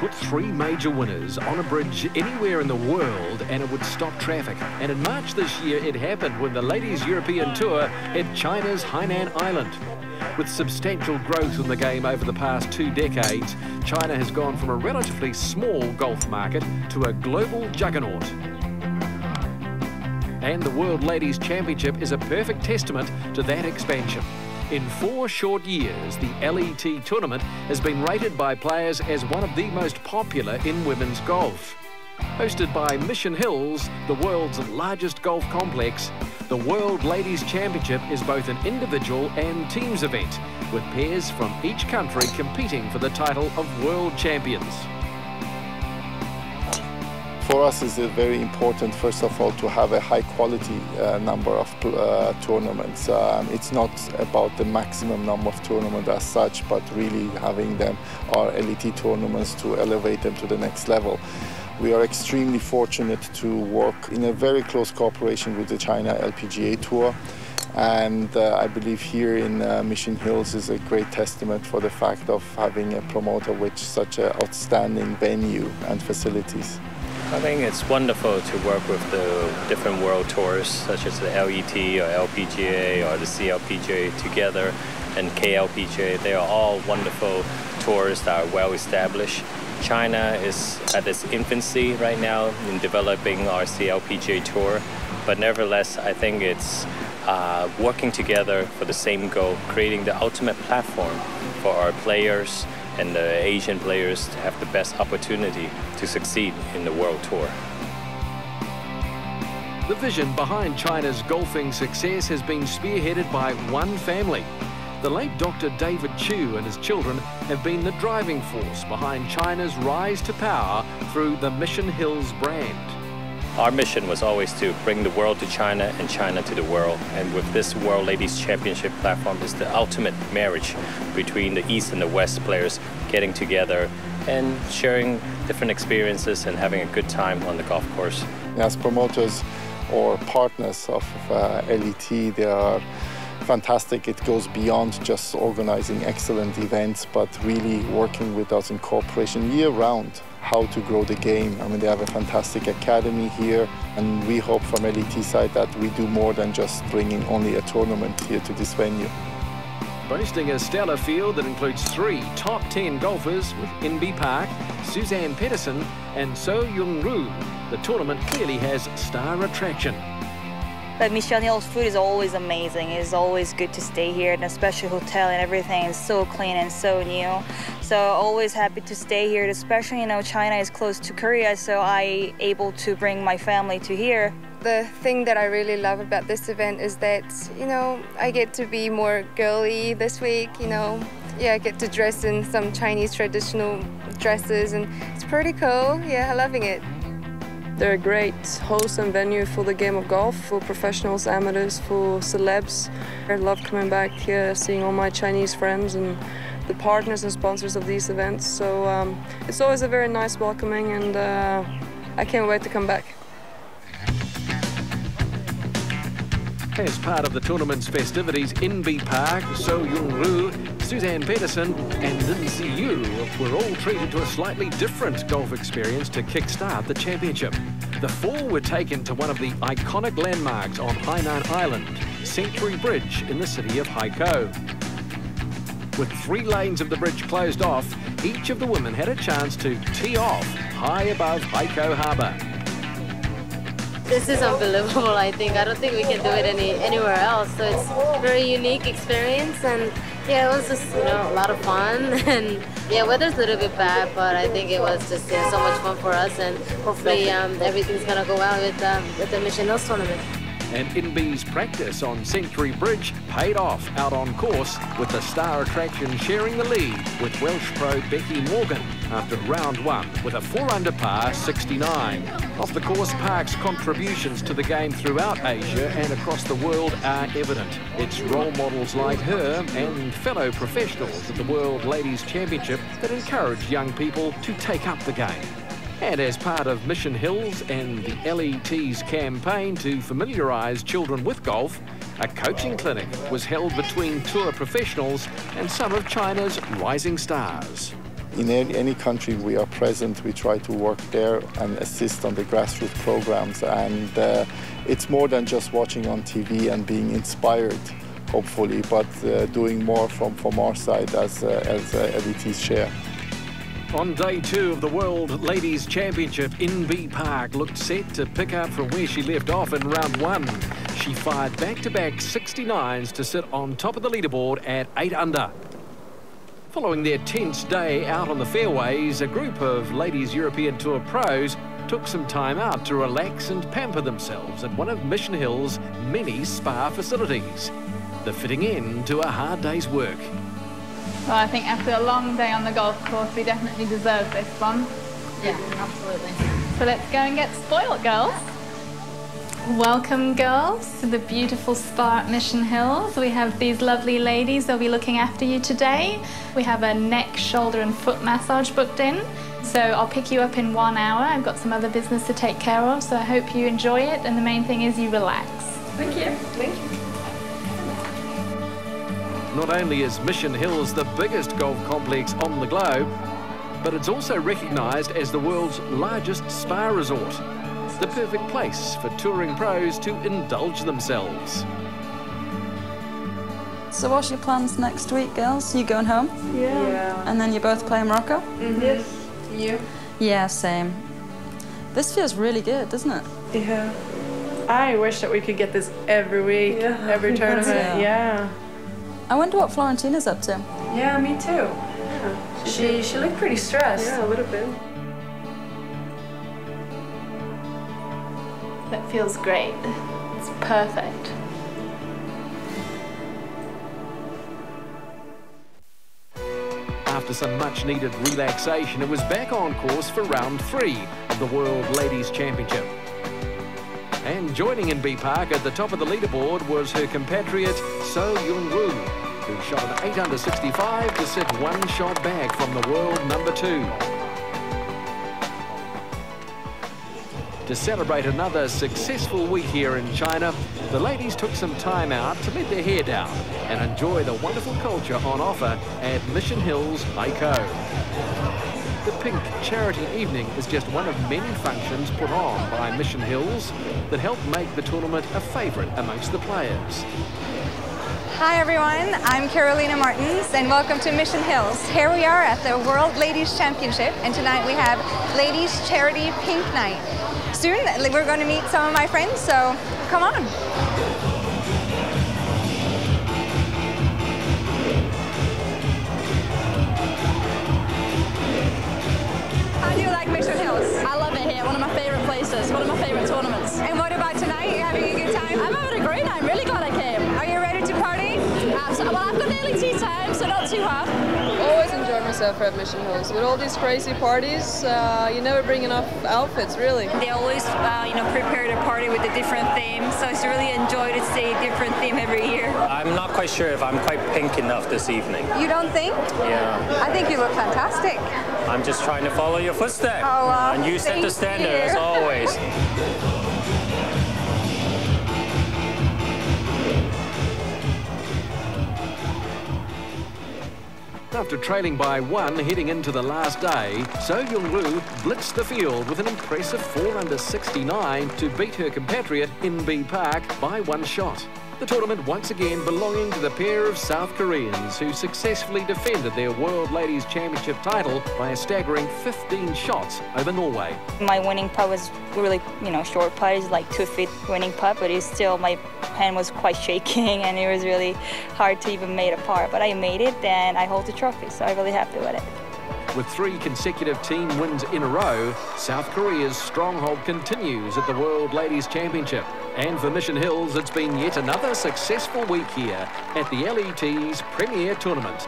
put 3 major winners on a bridge anywhere in the world and it would stop traffic. And in March this year, it happened when the Ladies European Tour hit China's Hainan Island. With substantial growth in the game over the past 2 decades, China has gone from a relatively small golf market to a global juggernaut. And the World Ladies Championship is a perfect testament to that expansion. In 4 short years, the LET tournament has been rated by players as one of the most popular in women's golf. Hosted by Mission Hills, the world's largest golf complex, the World Ladies Championship is both an individual and teams event, with pairs from each country competing for the title of World Champions. For us, it's very important, first of all, to have a high-quality number of tournaments. It's not about the maximum number of tournaments as such, but really having them, our LET tournaments, to elevate them to the next level. We are extremely fortunate to work in a very close cooperation with the China LPGA Tour. And I believe here in Mission Hills is a great testament for the fact of having a promoter with such an outstanding venue and facilities. I think it's wonderful to work with the different world tours, such as the LET or LPGA or the CLPGA together, and KLPGA. They are all wonderful tours that are well established. China is at its infancy right now in developing our CLPGA tour, but nevertheless, I think it's working together for the same goal, creating the ultimate platform for our players and the Asian players to have the best opportunity to succeed in the World Tour. The vision behind China's golfing success has been spearheaded by one family. The late Dr. David Chu and his children have been the driving force behind China's rise to power through the Mission Hills brand. Our mission was always to bring the world to China and China to the world. And with this World Ladies Championship platform is the ultimate marriage between the East and the West players getting together and sharing different experiences and having a good time on the golf course. As promoters or partners of LET, they are fantastic. It goes beyond just organizing excellent events, but really working with us in cooperation year-round how to grow the game. I mean, they have a fantastic academy here, and we hope from LET side that we do more than just bringing only a tournament here to this venue. Boasting a stellar field that includes 3 top 10 golfers with Inbee Park, Suzanne Pettersen and So Young Roo, the tournament clearly has star attraction. But Mission Hills food is always amazing. It's always good to stay here, and especially hotel and everything is so clean and so new. So always happy to stay here, especially, you know, China is close to Korea, so I able to bring my family to here. The thing that I really love about this event is that, you know, I get to be more girly this week, you know. Yeah, I get to dress in some Chinese traditional dresses, and it's pretty cool. Yeah, I'm loving it. They're a great host and venue for the game of golf, for professionals, amateurs, for celebs. I love coming back here, seeing all my Chinese friends and the partners and sponsors of these events. So it's always a very nice welcoming, and I can't wait to come back. As part of the tournament's festivities, Inbee Park, So Young Roo, Suzanne Pettersen and Lindsay Yu were all treated to a slightly different golf experience to kickstart the championship. The 4 were taken to one of the iconic landmarks on Hainan Island, Century Bridge in the city of Haikou. With 3 lanes of the bridge closed off, each of the women had a chance to tee off high above Haikou Harbour. This is unbelievable, I think. I don't think we can do it anywhere else. So it's a very unique experience, and yeah, it was just, you know, a lot of fun. And yeah, weather's a little bit bad, but I think it was just so much fun for us, and hopefully everything's gonna go well with the Mission Hills tournament. And Inbee's practice on Century Bridge paid off out on course, with the star attraction sharing the lead with Welsh pro Becky Morgan after round 1 with a 4-under par 69. Off the course, Park's contributions to the game throughout Asia and across the world are evident. It's role models like her and fellow professionals at the World Ladies Championship that encourage young people to take up the game. And as part of Mission Hills and the LET's campaign to familiarise children with golf, a coaching clinic was held between tour professionals and some of China's rising stars. in any country we are present, we try to work there and assist on the grassroots programs. And it's more than just watching on TV and being inspired, hopefully, but doing more from our side as LET's share. On day 2 of the World Ladies Championship, Inbee Park looked set to pick up from where she left off in round 1. She fired back-to-back 69s to sit on top of the leaderboard at 8 under. Following their tense day out on the fairways, a group of Ladies European Tour pros took some time out to relax and pamper themselves at one of Mission Hill's many spa facilities. The fitting end to a hard day's work. Well, I think after a long day on the golf course, we definitely deserve this one. Yeah, absolutely. So let's go and get spoiled, girls. Welcome, girls, to the beautiful spa at Mission Hills. We have these lovely ladies that'll be looking after you today. We have a neck, shoulder and foot massage booked in. So I'll pick you up in 1 hour. I've got some other business to take care of, so I hope you enjoy it, and the main thing is you relax. Thank you. Thank you. Not only is Mission Hills the biggest golf complex on the globe, but it's also recognised as the world's largest spa resort. The perfect place for touring pros to indulge themselves. So what's your plans next week, girls? You going home? Yeah. And then you both play Morocco? Yes. You? Yeah, same. This feels really good, doesn't it? Yeah. I wish that we could get this every week, every tournament. Yeah. I wonder what Florentina's up to. Yeah, me too. Yeah. She looked pretty stressed. Yeah, a little bit. That feels great. It's perfect. After some much-needed relaxation, it was back on course for round 3 of the World Ladies Championship. And joining Inbee Park at the top of the leaderboard was her compatriot So Young-woo, who shot an 8 under 65 to sit 1 shot back from the world number 2. To celebrate another successful week here in China, the ladies took some time out to let their hair down and enjoy the wonderful culture on offer at Mission Hills, Haikou. The Pink Charity Evening is just one of many functions put on by Mission Hills that help make the tournament a favourite amongst the players. Hi everyone, I'm Carolina Martins and welcome to Mission Hills. Here we are at the World Ladies Championship and tonight we have Ladies Charity Pink Night. Soon we're going to meet some of my friends, so come on. How do you like Mission Hills? I love it here, one of my favourite places, one of my favourite tournaments. And what about tonight? Are you having a good time? I'm having a great night, I'm really glad I came. Are you ready to party? Absolutely. Well, I've got nearly tea time, so not too hard. Always enjoy myself at Mission Hills. With all these crazy parties, you never bring enough outfits, really. They always, prepare the party with a different theme, so it's really enjoy to see a different theme every year. I'm not quite sure if I'm quite pink enough this evening. You don't think? Yeah. I think you look fantastic. I'm just trying to follow your footsteps. Oh, well, and you set the standard, you. as always. After trailing by 1 heading into the last day, So Young-woo blitzed the field with an impressive 4 under 69 to beat her compatriot Inbee Park by 1 shot. The tournament once again belonging to the pair of South Koreans who successfully defended their World Ladies Championship title by a staggering 15 shots over Norway. My winning putt was really, short putt. It's like 2 feet winning putt, but it's still, my hand was quite shaking and it was really hard to even make a par. But I made it and I hold the trophy, so I'm really happy with it. With 3 consecutive team wins in a row, South Korea's stronghold continues at the World Ladies Championship. And for Mission Hills, it's been yet another successful week here at the LET's premier tournament.